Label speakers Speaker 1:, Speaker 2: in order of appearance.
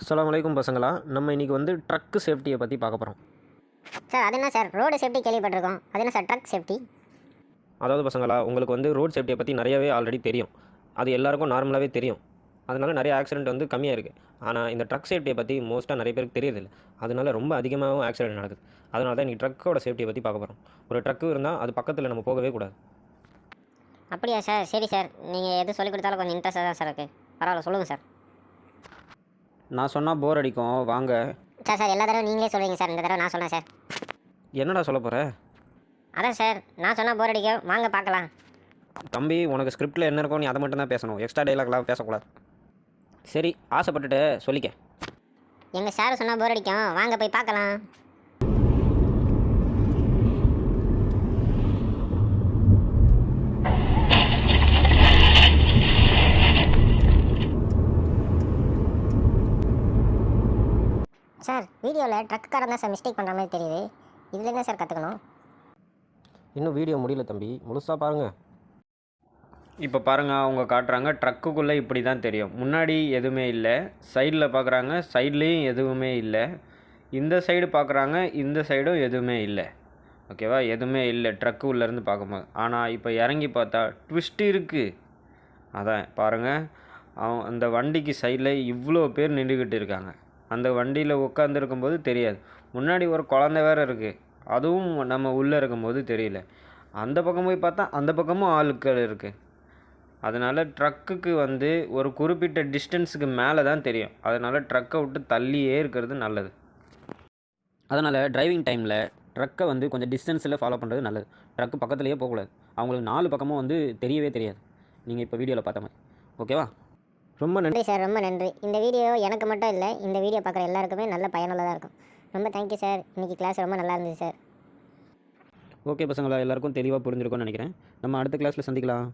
Speaker 1: அஸ்ஸலாமு அலைக்கும் பசங்களா. நம்ம இன்றைக்கி வந்து ட்ரக்கு சேஃப்டியை பற்றி பார்க்க போகிறோம்.
Speaker 2: சார் அது என்ன சார் ரோடு சேஃப்டி கேள்விப்பட்டிருக்கோம், அது என்ன சார் ட்ரக் சேஃப்டி?
Speaker 1: அதாவது பசங்களா, உங்களுக்கு வந்து ரோட் சேஃப்டியை பற்றி நிறையவே ஆல்ரெடி தெரியும். அது எல்லாருக்கும் நார்மலாகவே தெரியும். அதனால நிறைய ஆக்சிடென்ட் வந்து கம்மியாக இருக்குது. ஆனால் இந்த ட்ரக் சேஃப்டியை பற்றி மோஸ்ட்டாக நிறைய பேருக்கு தெரியறதில்ல. அதனால ரொம்ப அதிகமாகவும் ஆக்சிடென்ட் நடக்குது. அதனால தான் இன்றைக்கி ட்ரக்கோட சேஃப்டியை பற்றி பார்க்க போகிறோம். ஒரு ட்ரக்கு இருந்தால் அது பக்கத்தில் நம்ம போகவே கூடாது.
Speaker 2: அப்படியா சார்? சரி சார், நீங்கள் எது சொல்லிக் கொடுத்தாலும் கொஞ்சம் இன்ட்ரெஸ்ட்டாக தான் சார் இருக்குது. பரவாயில்ல, சொல்லுங்கள் சார்.
Speaker 1: நான் சொன்னால் போர் அடிக்கும், வாங்க.
Speaker 2: சார் எல்லா தடவை நீங்களே சொல்லுவீங்க சார், இந்த தடவை நான் சொன்னேன் சார்.
Speaker 1: என்னடா சொல்ல போகிற?
Speaker 2: அதான் சார், நான் சொன்னால் போர் அடிக்கும், வாங்க பார்க்கலாம்.
Speaker 1: தம்பி, உனக்கு ஸ்கிரிப்டில் என்ன இருக்கோ நீ அதை மட்டும் தான் பேசணும். எக்ஸ்ட்ரா டைலாக்லாம் பேசக்கூடாது. சரி, ஆசைப்பட்டுட்டு சொல்லிக்க.
Speaker 2: எங்கள் சார் சொன்னால் போர் அடிக்கும், வாங்க போய் பார்க்கலாம். சார் வீடியோவில் ட்ரக்குக்காரன் தான் சார் மிஸ்டேக் பண்ணுற மாதிரி தெரியுது. இதில் என்ன சார் கற்றுக்கணும்?
Speaker 1: இன்னும் வீடியோ முடியல தம்பி, முழுசாக பாருங்கள். இப்போ பாருங்கள், அவங்க காட்டுறாங்க. ட்ரக்குக்குள்ளே இப்படி தான் தெரியும். முன்னாடி எதுவுமே இல்லை, சைடில் பார்க்குறாங்க, சைட்லேயும் எதுவுமே இல்லை, இந்த சைடு பார்க்குறாங்க, இந்த சைடும் எதுவுமே இல்லை. ஓகேவா? எதுவுமே இல்லை ட்ரக்கு உள்ளேருந்து பார்க்கும்போது. ஆனால் இப்போ இறங்கி பார்த்தா ட்விஸ்ட் இருக்குது. அதான் பாருங்கள், அந்த வண்டிக்கு சைடில் இவ்வளோ பேர் நின்றுக்கிட்டு இருக்காங்க. அந்த வண்டியில் உட்காந்துருக்கும்போது தெரியாது. முன்னாடி ஒரு குழந்தை வேறு இருக்குது, அதுவும் நம்ம உள்ளே இருக்கும்போது தெரியல. அந்த பக்கம் போய் பார்த்தா அந்த பக்கமும் ஆட்கள் இருக்குது. அதனால் ட்ரக்குக்கு வந்து ஒரு குறிப்பிட்ட டிஸ்டன்ஸுக்கு மேலே தான் தெரியும். அதனால் ட்ரக்கை விட்டு தள்ளியே இருக்கிறது நல்லது. அதனால் டிரைவிங் டைமில் ட்ரக்கை வந்து கொஞ்சம் டிஸ்டன்ஸில் ஃபாலோ பண்ணுறது நல்லது. ட்ரக்கு பக்கத்துலேயே போகக்கூடாது. அவங்களுக்கு 4 பக்கமும் வந்து தெரியவே தெரியாது, நீங்கள் இப்போ வீடியோவில் பார்த்த மாதிரி. ஓகேவா? ரொம்ப நன்றி
Speaker 2: சார், ரொம்ப நன்றி. இந்த வீடியோ எனக்கு மட்டும் இல்லை, இந்த வீடியோ பார்க்குற எல்லாருக்குமே நல்ல பயனுள்ளதாக இருக்கும். ரொம்ப தேங்க்யூ சார். இன்றைக்கி கிளாஸ் ரொம்ப நல்லா இருந்துச்சு சார்.
Speaker 1: ஓகே பசங்களா, எல்லாருக்கும் தெளிவாக புரிஞ்சிருக்கும்னு நினைக்கிறேன். நம்ம அடுத்த கிளாஸில் சந்திக்கலாம்.